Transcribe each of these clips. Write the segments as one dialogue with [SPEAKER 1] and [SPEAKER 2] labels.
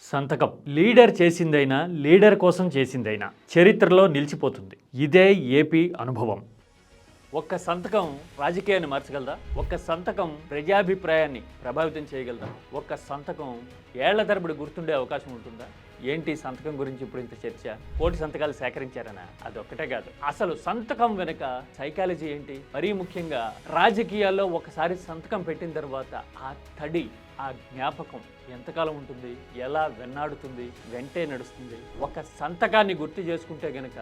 [SPEAKER 1] సంతకం leader చేసిందైనా leader కోసం చేసిందైనా చరిత్రలో నిలిచిపోతుంది. ఇదే ఏపీ అనుభవం. ఒక్క సంతకం రాజకీయాన్ని మార్చగలదా? ఒక్క సంతకం ప్రజాభిప్రాయాన్ని ప్రభావితం చేయగలదా? ఒక్క సంతకం ఏళ్ల తరబడి గుర్తుండే అవకాశం ఉంటుందా? ఏంటి సంతకం గురించి ఇప్పుడు ఇంత చర్చ? కోటి సంతకాలు సేకరించారనా? అదొక్కటే కాదు, అసలు సంతకం వెనుక సైకాలజీ ఏంటి? మరీ ముఖ్యంగా రాజకీయాల్లో ఒకసారి సంతకం పెట్టిన తర్వాత ఆ తడి, ఆ జ్ఞాపకం ఎంతకాలం ఉంటుంది, ఎలా వెన్నాడుతుంది, వెంటే నడుస్తుంది. ఒక సంతకాన్ని గుర్తు చేసుకుంటే గనక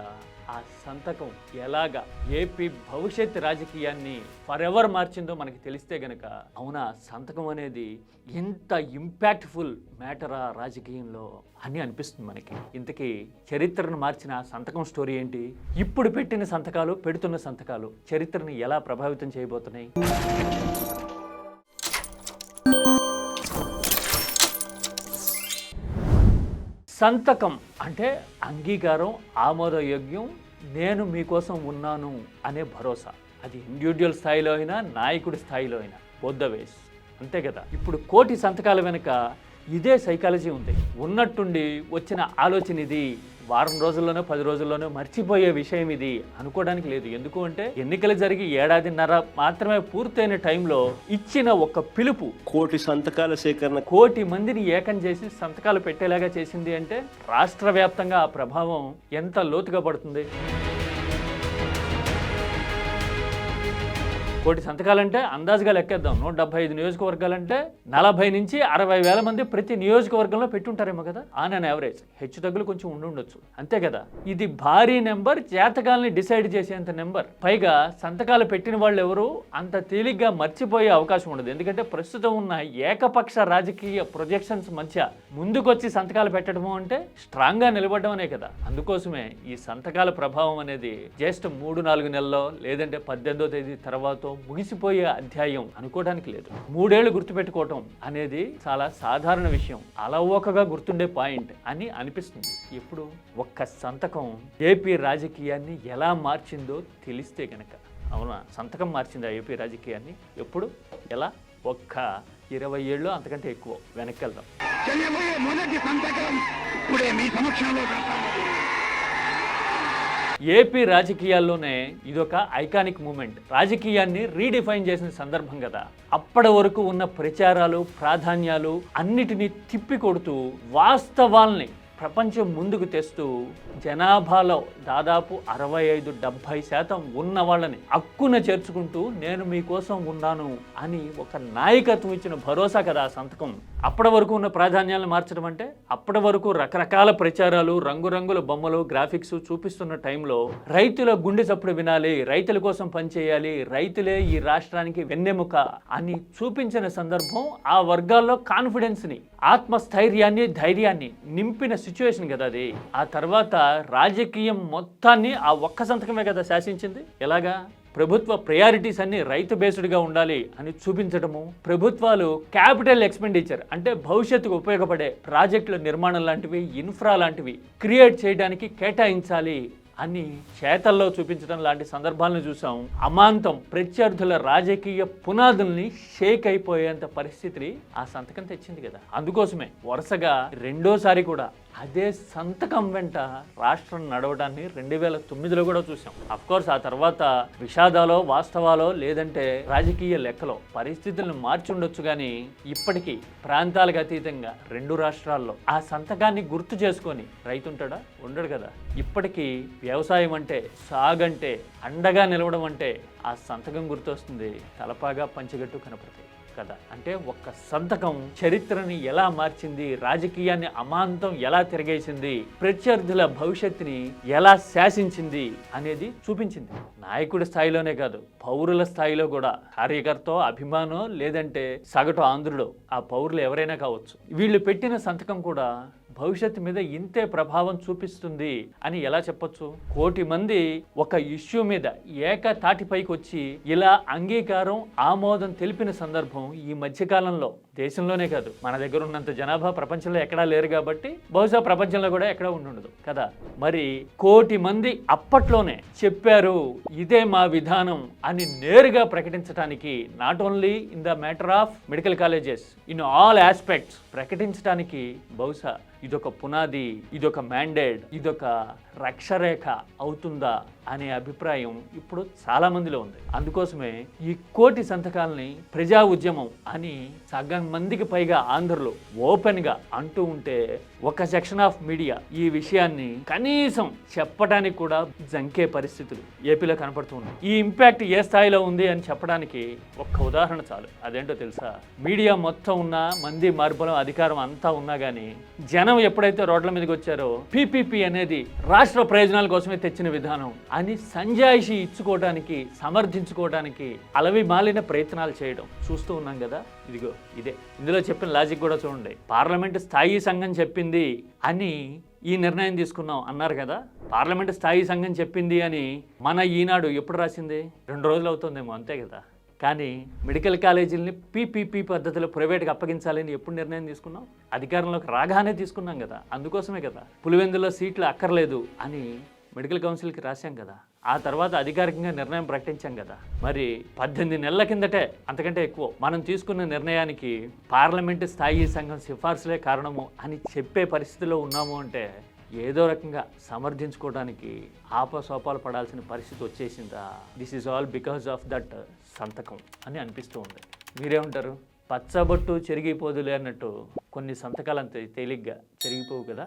[SPEAKER 1] ఆ సంతకం ఎలాగా ఏపీ భవిష్యత్ రాజకీయాన్ని ఫరెవర్ మార్చిందో మనకి తెలిస్తే గనక అవునా సంతకం అనేది ఎంత ఇంపాక్ట్ఫుల్ మ్యాటరా రాజకీయంలో అని అనిపిస్తుంది మనకి. ఇంతకీ చరిత్రను మార్చిన సంతకం స్టోరీ ఏంటి? ఇప్పుడు పెట్టిన సంతకాలు, పెడుతున్న సంతకాలు చరిత్రని ఎలా ప్రభావితం చేయబోతున్నాయి? సంతకం అంటే అంగీకారం, ఆమోదయోగ్యం, నేను మీకోసం ఉన్నాను అనే భరోసా. అది ఇండివిజువల్ స్థాయిలో అయినా నాయకుడి స్థాయిలో అయినా, బోత్ ద వేస్. అంతే కదా. ఇప్పుడు కోటి సంతకాల వెనుక ఇదే సైకాలజీ ఉంది. ఉన్నట్టుండి వచ్చిన ఆలోచన ఇది, వారం రోజుల్లోనో 10 రోజుల్లోనో మర్చిపోయే విషయం ఇది అనుకోవడానికి లేదు. ఎందుకు అంటే ఎన్నికలు జరిగి 1.5 ఏడాది మాత్రమే పూర్తయిన టైంలో ఇచ్చిన ఒక పిలుపు
[SPEAKER 2] కోటి సంతకాల సేకరణ,
[SPEAKER 1] కోటి మందిని ఏకం చేసి సంతకాలు పెట్టేలాగా చేసింది అంటే రాష్ట్ర వ్యాప్తంగా ఆ ప్రభావం ఎంత లోతుగా పడుతుంది. కోటి సంతకాలంటే అందాజుగా లెక్కేద్దాం. 175 నియోజకవర్గాలంటే 40 నుంచి 60 వేల మంది ప్రతి నియోజకవర్గంలో పెట్టుంటారేమో కదా, ఆన్ అన్ యావరేజ్. హెచ్చు తగ్గులు కొంచెం ఉండుండొచ్చు, అంతే కదా. ఇది భారీ నెంబర్, జాతకాలని డిసైడ్ చేసేంత నెంబర్. పైగా సంతకాలు పెట్టిన వాళ్ళు ఎవరు అంత తేలిగ్గా మర్చిపోయే అవకాశం ఉండదు. ఎందుకంటే ప్రస్తుతం ఉన్న ఏకపక్ష రాజకీయ ప్రొజెక్షన్స్ మధ్య ముందుకొచ్చి సంతకాలు పెట్టడము అంటే స్ట్రాంగ్గా నిలబడడం అనే కదా. అందుకోసమే ఈ సంతకాల ప్రభావం అనేది జస్ట్ 3-4 నెలల్లో లేదంటే 18వ తేదీ తర్వాత ముగిసిపోయే అధ్యాయం అనుకోవడానికి లేదు. 3 ఏళ్లు గుర్తుపెట్టుకోవటం అనేది చాలా సాధారణ విషయం, అలవోకగా గుర్తుండే పాయింట్ అని అనిపిస్తుంది. ఇప్పుడు ఒక్క సంతకం ఏపీ రాజకీయాన్ని ఎలా మార్చిందో తెలిస్తే గనక. అవునా, సంతకం మార్చిందా ఏపీ రాజకీయాన్ని? ఎప్పుడు, ఎలా? ఒక్క 20 ఏళ్ళు అంతకంటే ఎక్కువ వెనక్కి వెళ్దాం. ఏపీ రాజకీయాల్లోనే ఇదొక ఐకానిక్ మూమెంట్. రాజకీయాన్ని రీడిఫైన్ చేసిన సందర్భం కదా. అప్పటి వరకు ఉన్న ప్రచారాలు, ప్రాధాన్యాలు అన్నిటినీ తిప్పికొడుతూ వాస్తవాల్ని ప్రపంచం ముందుకు తెస్తూ జనాభాలో దాదాపు 65-70% ఉన్న వాళ్ళని హక్కున చేర్చుకుంటూ నేను మీకోసం ఉన్నాను అని ఒక నాయకత్వం ఇచ్చిన భరోసా కదా ఆ సంతకం. అప్పటి వరకు ఉన్న ప్రాధాన్యాలను మార్చడం అంటే అప్పటి వరకు రకరకాల ప్రచారాలు, రంగురంగుల బొమ్మలు, గ్రాఫిక్స్ చూపిస్తున్న టైంలో రైతుల గుండె చప్పుడు వినాలి, రైతుల కోసం పనిచేయాలి, రైతులే ఈ రాష్ట్రానికి వెన్నెముక అని చూపించిన సందర్భం ఆ వర్గాల్లో కాన్ఫిడెన్స్ని, ఆత్మస్థైర్యాన్ని, ధైర్యాన్ని నింపిన సిచ్యువేషన్ కదా అది. ఆ తర్వాత రాజకీయం మొత్తాన్ని ఆ ఒక్క సంతకమే కదా శాసించింది. ఎలాగా? ప్రభుత్వ ప్రయారిటీస్ అన్ని రైతు బేస్డ్గా ఉండాలి అని చూపించడము, ప్రభుత్వాలు క్యాపిటల్ ఎక్స్పెండిచర్ అంటే భవిష్యత్తుకు ఉపయోగపడే ప్రాజెక్టుల నిర్మాణం లాంటివి, ఇన్ఫ్రా లాంటివి క్రియేట్ చేయడానికి కేటాయించాలి అని చేతల్లో చూపించడం లాంటి సందర్భాలను చూసాం. అమాంతం ప్రత్యర్థుల రాజకీయ పునాదుల్ని షేక్ అయిపోయేంత పరిస్థితిని ఆ సంతకం తెచ్చింది కదా. అందుకోసమే వరుసగా రెండోసారి కూడా అదే సంతకం వెంట రాష్ట్రం నడవడాన్ని 2009లో కూడా చూసాం. అఫ్కోర్స్ ఆ తర్వాత విషాదాలో, వాస్తవాలో లేదంటే రాజకీయ లెక్కలో పరిస్థితులను మార్చి ఉండొచ్చు, కానీ ఇప్పటికీ ప్రాంతాలకు అతీతంగా 2 రాష్ట్రాల్లో ఆ సంతకాన్ని గుర్తు చేసుకొని రైతు ఉంటాడా? ఉండడు కదా. ఇప్పటికీ వ్యవసాయం అంటే, సాగంటే, అండగా నిలవడం అంటే ఆ సంతకం గుర్తొస్తుంది, తలపాగా పంచగట్టు కనపడతాయి కదా. అంటే ఒక్క సంతకం చరిత్రని ఎలా మార్చింది, రాజకీయాన్ని అమాంతం ఎలా తిరగేసింది, ప్రత్యర్థుల భవిష్యత్తుని ఎలా శాసించింది అనేది చూపించింది. నాయకుడి స్థాయిలోనే కాదు, పౌరుల స్థాయిలో కూడా. కార్యకర్త, అభిమానం లేదంటే సగటు ఆంధ్రుడు, ఆ పౌరులు ఎవరైనా కావచ్చు. వీళ్ళు పెట్టిన సంతకం కూడా భవిష్యత్తు మీద ఇంతే ప్రభావం చూపిస్తుంది అని ఎలా చెప్పొచ్చు? కోటి మంది ఒక ఇష్యూ మీద ఏకతాటిపైకి వచ్చి ఇలా అంగీకారం, ఆమోదం తెలిపిన సందర్భం ఈ మధ్యకాలంలో దేశంలోనే కాదు, మన దగ్గర ఉన్నంత జనాభా ప్రపంచంలో ఎక్కడా లేరు కాబట్టి బహుశా ప్రపంచంలో కూడా ఎక్కడా ఉండదు కదా. మరి కోటి మంది అప్పట్లోనే చెప్పారు ఇదే మా విధానం అని నేరుగా ప్రకటించడానికి, not only in the matter of medical colleges, in all aspects ప్రకటించడానికి బహుశా ఇదొక పునాది, ఇదొక మ్యాండేట్, ఇదొక రక్షరేఖ అవుతుందా అనే అభిప్రాయం ఇప్పుడు చాలా మందిలో ఉంది. అందుకోసమే ఈ 1,000,000 సంతకాలని ప్రజా ఉద్యమం అని సగం మందికి పైగా ఆంధ్రలో ఓపెన్ గా అంటూ ఉంటే ఒక సెక్షన్ ఆఫ్ మీడియా ఈ విషయాన్ని కనీసం చెప్పడానికి కూడా జంకే పరిస్థితులు ఏపీలో కనపడుతున్నాయి. ఈ ఇంపాక్ట్ ఏ స్థాయిలో ఉంది అని చెప్పడానికి ఒక్క ఉదాహరణ చాలు. అదేంటో తెలుసా? మీడియా మొత్తం ఉన్నా, మంది మార్బలం, అధికారం అంతా ఉన్నా కానీ జనం ఎప్పుడైతే రోడ్ల మీదకి వచ్చారో పీపీపీ అనేది రాష్ట్ర ప్రయోజనాల కోసమే తెచ్చిన విధానం అని సంజాయిషి ఇచ్చుకోవడానికి, సమర్థించుకోవడానికి అలవి మాలిన ప్రయత్నాలు చేయడం చూస్తూ ఉన్నాం కదా. ఇదిగో ఇదే ఇందులో చెప్పిన లాజిక్ కూడా చూడండి. పార్లమెంటు స్థాయి సంఘం చెప్పింది అని ఈ నిర్ణయం తీసుకున్నాం అన్నారు కదా. పార్లమెంటు స్థాయి సంఘం చెప్పింది అని మన ఈనాడు ఎప్పుడు రాసింది? 2 రోజులు అవుతుందేమో, అంతే కదా. కానీ మెడికల్ కాలేజీలని పీపీపీ పద్ధతిలో ప్రైవేట్గా అప్పగించాలని ఎప్పుడు నిర్ణయం తీసుకున్నాం? అధికారంలోకి రాగానే తీసుకున్నాం కదా. అందుకోసమే కదా పులివెందులో సీట్లు అక్కర్లేదు అని మెడికల్ కౌన్సిల్కి రాశాం కదా. ఆ తర్వాత అధికారికంగా నిర్ణయం ప్రకటించాం కదా. మరి 18 నెలల కిందటే, అంతకంటే ఎక్కువ, మనం తీసుకున్న నిర్ణయానికి పార్లమెంటు స్థాయి సంఘం సిఫార్సులే కారణము అని చెప్పే పరిస్థితిలో ఉన్నాము అంటే ఏదో రకంగా సమర్థించుకోవడానికి ఆపసోపాలు పడాల్సిన పరిస్థితి వచ్చేసిందా? This is all because of that సంతకం అని అనిపిస్తూ ఉంది. మీరేమంటారు? పచ్చబొట్టు చెరిగిపోదులే అన్నట్టు కొన్ని సంతకాలు అంత తేలిగ్గా చెరిగిపోవు కదా.